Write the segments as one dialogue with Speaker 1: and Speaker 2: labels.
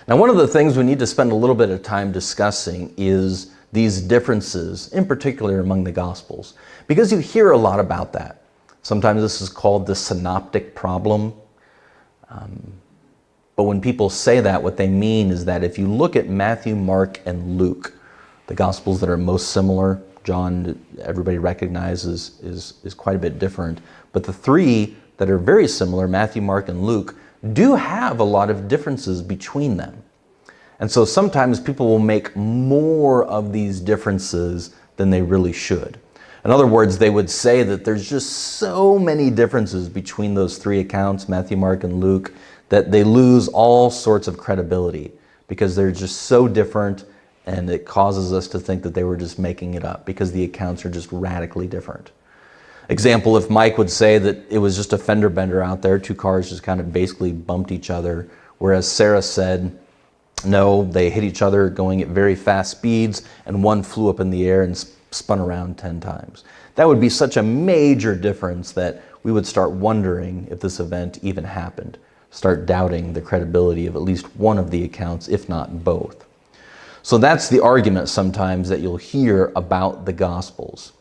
Speaker 1: Now, one of the things we need to spend a little bit of time discussing is these differences, in particular among the Gospels, because you hear a lot about that. Sometimes this is called the synoptic problem. But when people say that, what they mean is that if you look at Matthew, Mark, and Luke, the Gospels that are most similar, John, everybody recognizes, is quite a bit different. But the three that are very similar, Matthew, Mark, and Luke, do have a lot of differences between them. And so sometimes people will make more of these differences than they really should. In other words, they would say that there's just so many differences between those three accounts, Matthew, Mark, and Luke, that they lose all sorts of credibility because they're just so different, and it causes us to think that they were just making it up because the accounts are just radically different. Example, if Mike would say that it was just a fender bender out there, two cars just kind of basically bumped each other, whereas Sarah said, no, they hit each other going at very fast speeds, and one flew up in the air and spun around 10 times. That would be such a major difference that we would start wondering if this event even happened. Start doubting the credibility of at least one of the accounts, if not both. So that's the argument sometimes that you'll hear about the Gospels.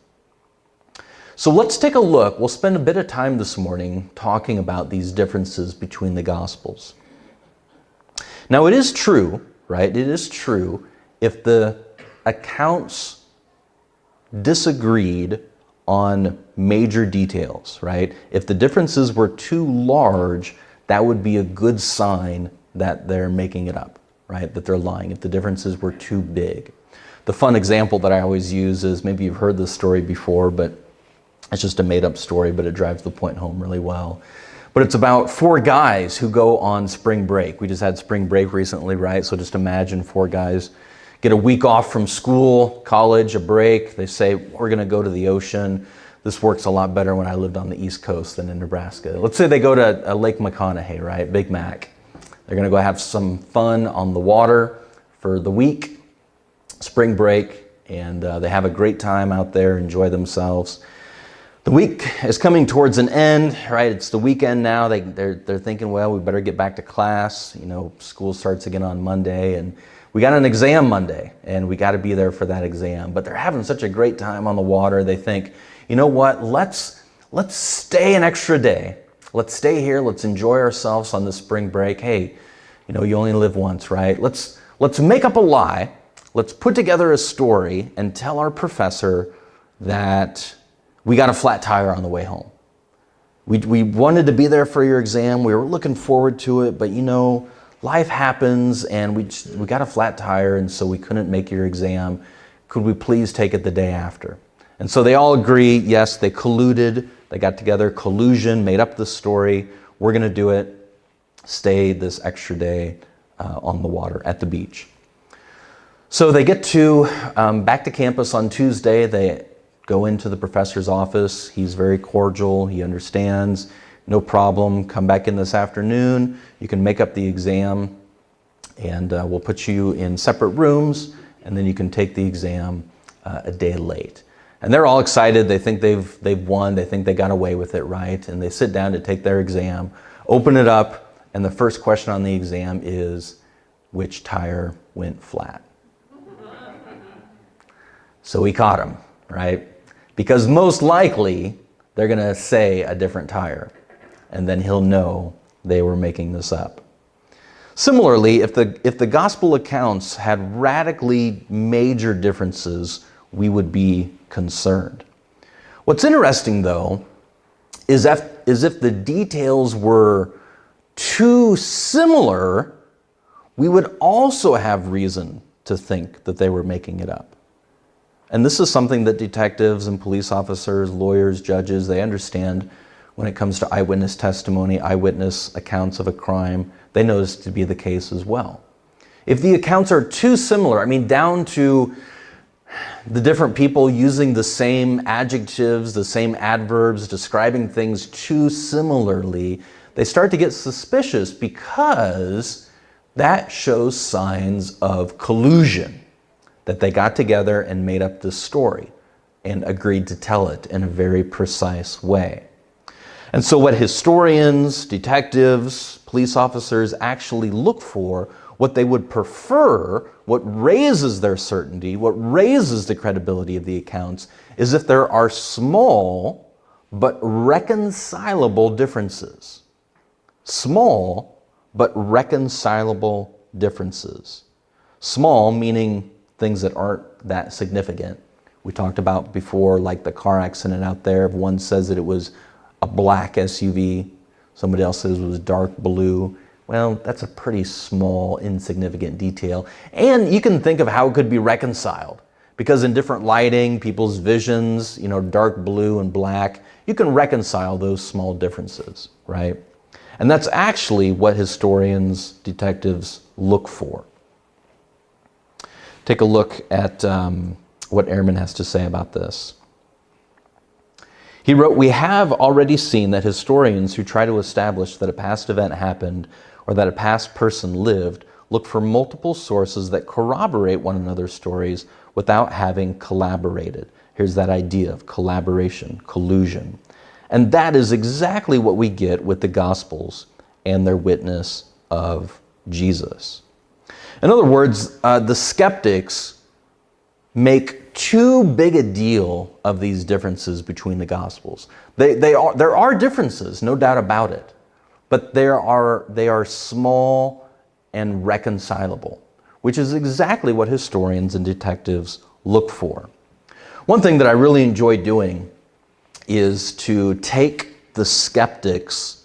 Speaker 1: So let's take a look. We'll spend a bit of time this morning talking about these differences between the Gospels. Now it is true, right? It is true if the accounts disagreed on major details, right? If the differences were too large, that would be a good sign that they're making it up, right? That they're lying, if the differences were too big. The fun example that I always use is, maybe you've heard this story before, but it's just a made-up story, but it drives the point home really well. But it's about four guys who go on spring break. We just had spring break recently, right? So just imagine four guys get a week off from school, college, a break. They say, we're going to go to the ocean. This works a lot better when I lived on the East Coast than in Nebraska. Let's say they go to Lake McConaughey, right? Big Mac. They're going to go have some fun on the water for the week, spring break, and they have a great time out there, enjoy themselves. The week is coming towards an end, right? It's the weekend now. They're thinking, well, we better get back to class. You know, school starts again on Monday, and we got an exam Monday, and we got to be there for that exam. But they're having such a great time on the water. They think, you know what? Let's stay an extra day. Let's stay here. Let's enjoy ourselves on this spring break. Hey, you know, you only live once, right? Let's make up a lie. Let's put together a story and tell our professor that we got a flat tire on the way home. We wanted to be there for your exam. We were looking forward to it, but you know, life happens, and we got a flat tire, and so we couldn't make your exam. Could we please take it the day after? And so they all agree, yes, they colluded. They got together, collusion, made up the story. We're going to do it. Stay this extra day on the water at the beach. So they get back to campus on Tuesday. They go into the professor's office. He's very cordial. He understands. No problem. Come back in this afternoon. You can make up the exam, and we'll put you in separate rooms, and then you can take the exam a day late. And they're all excited. They think they've won. They think they got away with it, right? And they sit down to take their exam, open it up, and the first question on the exam is, which tire went flat? So he caught him, right? Because most likely they're going to say a different tire, and then he'll know they were making this up. Similarly, if the gospel accounts had radically major differences, we would be concerned. What's interesting, though, is if the details were too similar, we would also have reason to think that they were making it up. And this is something that detectives and police officers, lawyers, judges, they understand when it comes to eyewitness testimony, eyewitness accounts of a crime. They know this to be the case as well. If the accounts are too similar, I mean, down to the different people using the same adjectives, the same adverbs, describing things too similarly, they start to get suspicious because that shows signs of collusion, that they got together and made up this story and agreed to tell it in a very precise way. And so what historians, detectives, police officers actually look for What they would prefer, what raises their certainty, what raises the credibility of the accounts, is if there are small but reconcilable differences. Small but reconcilable differences. Small meaning things that aren't that significant. We talked about before, like the car accident out there. One says that it was a black SUV. Somebody else says it was dark blue. Well, that's a pretty small, insignificant detail. And you can think of how it could be reconciled. Because in different lighting, people's visions, dark blue and black, you can reconcile those small differences, right? And that's actually what historians, detectives look for. Take a look at what Ehrman has to say about this. He wrote, "We have already seen that historians who try to establish that a past event happened or that a past person lived look for multiple sources that corroborate one another's stories without having collaborated." Here's that idea of collaboration, collusion. And that is exactly what we get with the Gospels and their witness of Jesus. In other words, the skeptics make too big a deal of these differences between the Gospels. There are differences, no doubt about it, but they are small and reconcilable, which is exactly what historians and detectives look for. One thing that I really enjoy doing is to take the skeptics'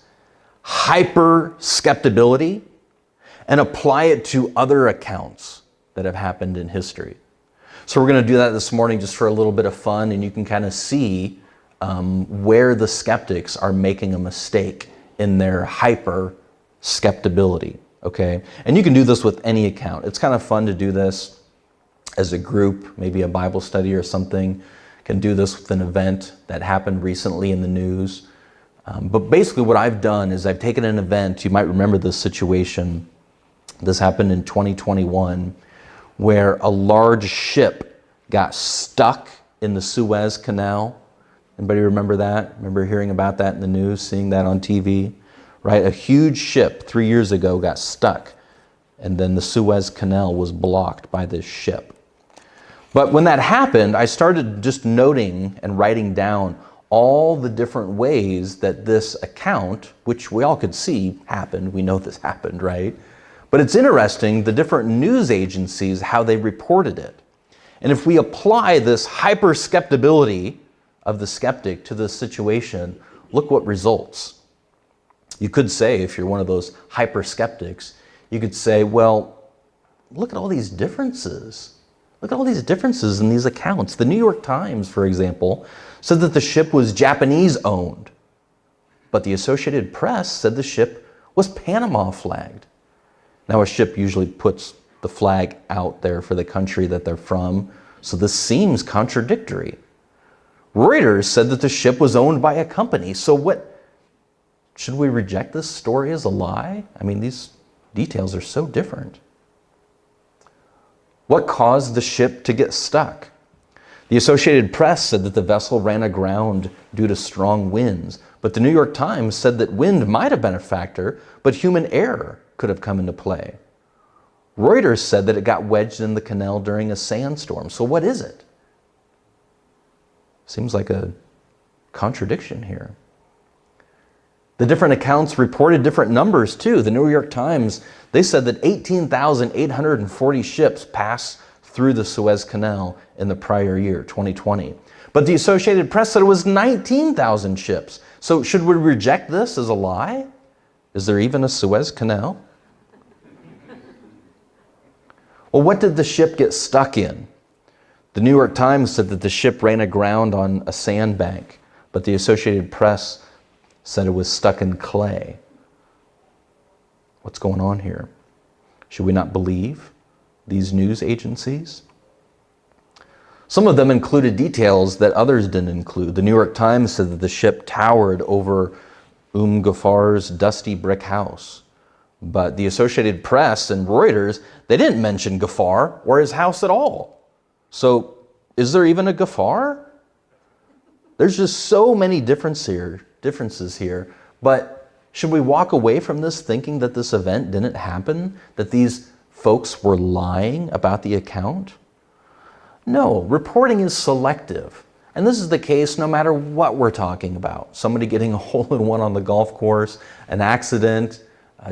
Speaker 1: hyper-skeptability and apply it to other accounts that have happened in history. So we're going to do that this morning just for a little bit of fun, and you can kind of see where the skeptics are making a mistake in their hyper-skeptability, okay? And you can do this with any account. It's kind of fun to do this as a group, maybe a Bible study or something. Can do this with an event that happened recently in the news. But basically what I've done is I've taken an event, you might remember this situation. This happened in 2021, where a large ship got stuck in the Suez Canal. Anybody remember that? Remember hearing about that in the news, seeing that on TV? Right? A huge ship 3 years ago got stuck, and then the Suez Canal was blocked by this ship. But when that happened, I started just noting and writing down all the different ways that this account, which we all could see happened, we know this happened, right? But it's interesting, the different news agencies, how they reported it. And if we apply this hyper-skeptability of the skeptic to this situation, look what results. You could say, if you're one of those hyper-skeptics, you could say, well, look at all these differences. Look at all these differences in these accounts. The New York Times, for example, said that the ship was Japanese-owned, but the Associated Press said the ship was Panama flagged. Now, a ship usually puts the flag out there for the country that they're from, so this seems contradictory. Reuters said that the ship was owned by a company. So what, should we reject this story as a lie? I mean, these details are so different. What caused the ship to get stuck? The Associated Press said that the vessel ran aground due to strong winds, but the New York Times said that wind might have been a factor, but human error could have come into play. Reuters said that it got wedged in the canal during a sandstorm. So what is it? Seems like a contradiction here. The different accounts reported different numbers too. The New York Times, they said that 18,840 ships passed through the Suez Canal in the prior year, 2020. But the Associated Press said it was 19,000 ships. So should we reject this as a lie? Is there even a Suez Canal? Well, what did the ship get stuck in? The New York Times said that the ship ran aground on a sandbank, but the Associated Press said it was stuck in clay. What's going on here? Should we not believe these news agencies? Some of them included details that others didn't include. The New York Times said that the ship towered over Ghafar's dusty brick house. But the Associated Press and Reuters, they didn't mention Ghafar or his house at all. So is there even a Ghafar? There's just so many differences here. But should we walk away from this thinking that this event didn't happen? That these folks were lying about the account? No, reporting is selective. And this is the case no matter what we're talking about. Somebody getting a hole-in-one on the golf course, an accident,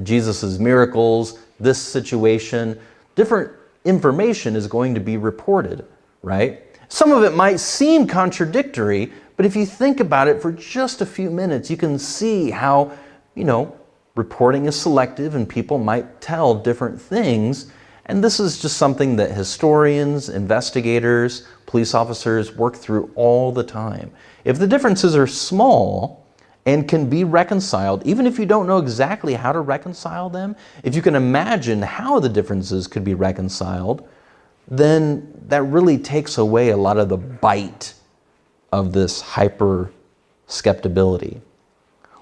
Speaker 1: Jesus' miracles, this situation. Different information is going to be reported, right? Some of it might seem contradictory, but if you think about it for just a few minutes, you can see how, reporting is selective and people might tell different things. And this is just something that historians, investigators, police officers work through all the time. If the differences are small and can be reconciled, even if you don't know exactly how to reconcile them, if you can imagine how the differences could be reconciled, then that really takes away a lot of the bite of this hyper skeptibility.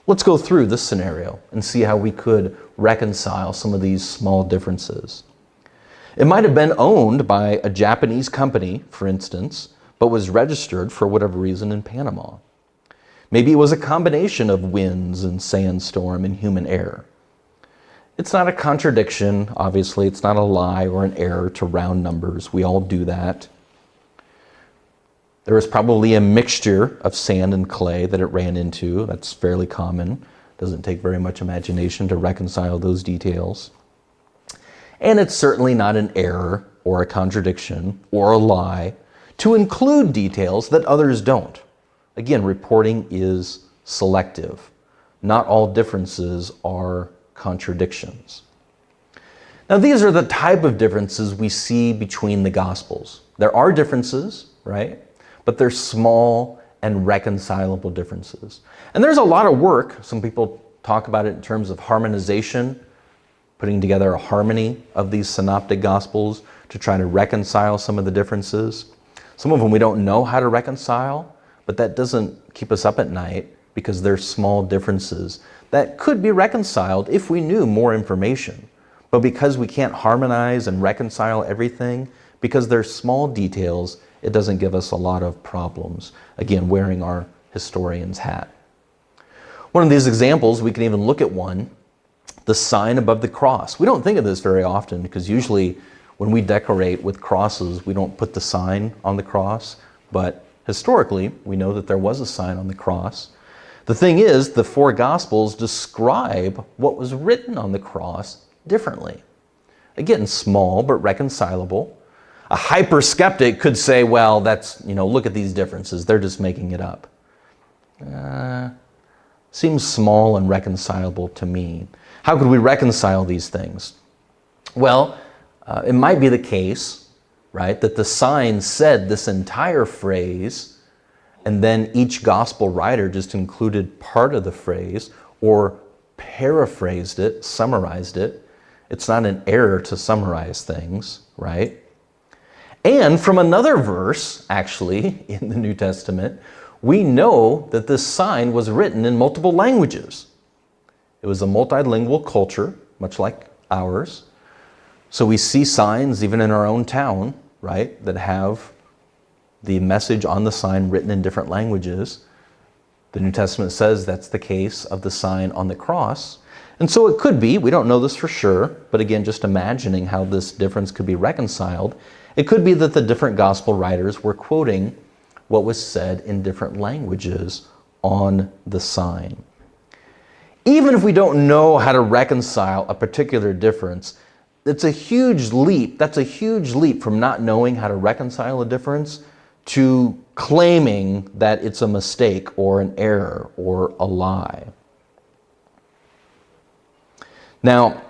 Speaker 1: Let's go through this scenario and see how we could reconcile some of these small differences. It might have been owned by a Japanese company, for instance, but was registered for whatever reason in Panama. Maybe it was a combination of winds and sandstorm and human error. It's not a contradiction, obviously. It's not a lie or an error to round numbers. We all do that. There was probably a mixture of sand and clay that it ran into. That's fairly common. Doesn't take very much imagination to reconcile those details. And it's certainly not an error or a contradiction or a lie to include details that others don't. Again, reporting is selective. Not all differences are contradictions. Now, these are the type of differences we see between the Gospels. There are differences, right? But they're small and reconcilable differences. And there's a lot of work. Some people talk about it in terms of harmonization, putting together a harmony of these synoptic Gospels to try to reconcile some of the differences. Some of them we don't know how to reconcile, but that doesn't keep us up at night because they're small differences that could be reconciled if we knew more information. But because we can't harmonize and reconcile everything, because they're small details, it doesn't give us a lot of problems. Again, wearing our historian's hat. One of these examples, we can even look at one, the sign above the cross. We don't think of this very often because usually when we decorate with crosses, we don't put the sign on the cross, but historically, we know that there was a sign on the cross. The thing is, the four Gospels describe what was written on the cross differently. Again, small but reconcilable. A hyper-skeptic could say, well, that's, look at these differences. They're just making it up. Seems small and reconcilable to me. How could we reconcile these things? Well, it might be the case, right, that the sign said this entire phrase, and then each gospel writer just included part of the phrase or paraphrased it, summarized it. It's not an error to summarize things, right? And from another verse, actually, in the New Testament, we know that this sign was written in multiple languages. It was a multilingual culture, much like ours. So we see signs even in our own town, right, that have the message on the sign written in different languages. The New Testament says that's the case of the sign on the cross. And so it could be, we don't know this for sure, but again, just imagining how this difference could be reconciled, it could be that the different gospel writers were quoting what was said in different languages on the sign. Even if we don't know how to reconcile a particular difference, it's a huge leap. That's a huge leap from not knowing how to reconcile a difference to claiming that it's a mistake or an error or a lie. Now,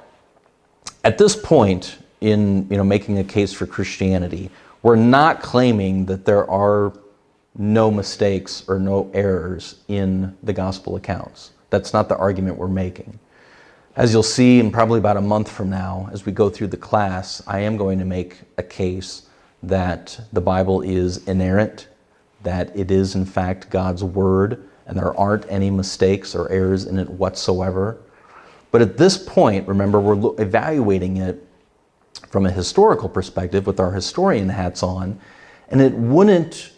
Speaker 1: at this point in making a case for Christianity, we're not claiming that there are no mistakes or no errors in the gospel accounts. That's not the argument we're making. As you'll see in probably about a month from now, as we go through the class, I am going to make a case that the Bible is inerrant, that it is in fact God's Word, and there aren't any mistakes or errors in it whatsoever. But at this point, remember, we're evaluating it from a historical perspective with our historian hats on, and it wouldn't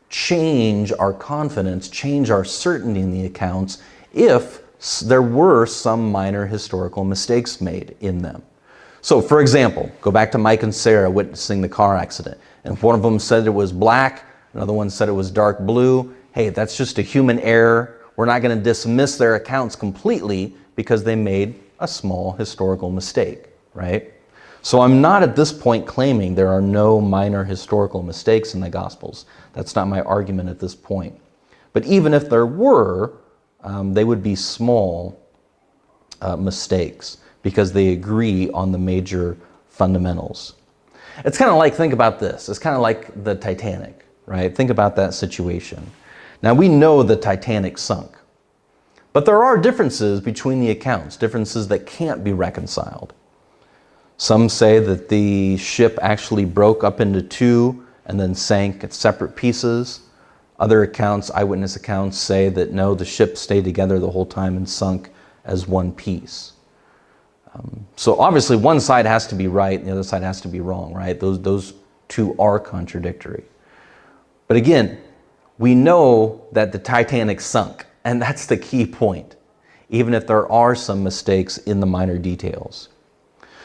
Speaker 1: change our confidence, change our certainty in the accounts if there were some minor historical mistakes made in them. So, for example, go back to Mike and Sarah witnessing the car accident. And if one of them said it was black, another one said it was dark blue, hey, that's just a human error. We're not going to dismiss their accounts completely because they made a small historical mistake, right? So I'm not at this point claiming there are no minor historical mistakes in the Gospels. That's not my argument at this point. But even if there were, they would be small mistakes because they agree on the major fundamentals. It's kind of like, think about this. It's kind of like the Titanic, right? Think about that situation. Now we know the Titanic sunk, but there are differences between the accounts, differences that can't be reconciled. Some say that the ship actually broke up into two and then sank at separate pieces. Other accounts, eyewitness accounts, say that no, the ship stayed together the whole time and sunk as one piece. So obviously one side has to be right and the other side has to be wrong, right? Those two are contradictory. But again, we know that the Titanic sunk, and that's the key point, even if there are some mistakes in the minor details.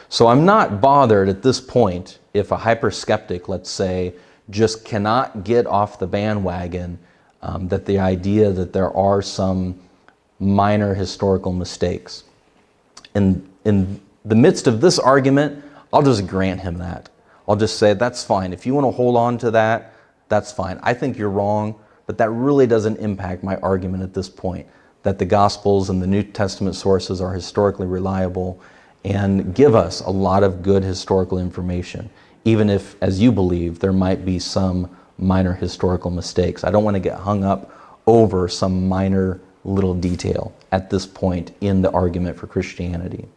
Speaker 1: So I'm not bothered at this point if a hyper-skeptic, let's say, just cannot get off the bandwagon that the idea that there are some minor historical mistakes. In the midst of this argument, I'll just grant him that. I'll just say, that's fine. If you want to hold on to that, that's fine. I think you're wrong, but that really doesn't impact my argument at this point, that the Gospels and the New Testament sources are historically reliable and give us a lot of good historical information, even if, as you believe, there might be some minor historical mistakes. I don't want to get hung up over some minor little detail at this point in the argument for Christianity.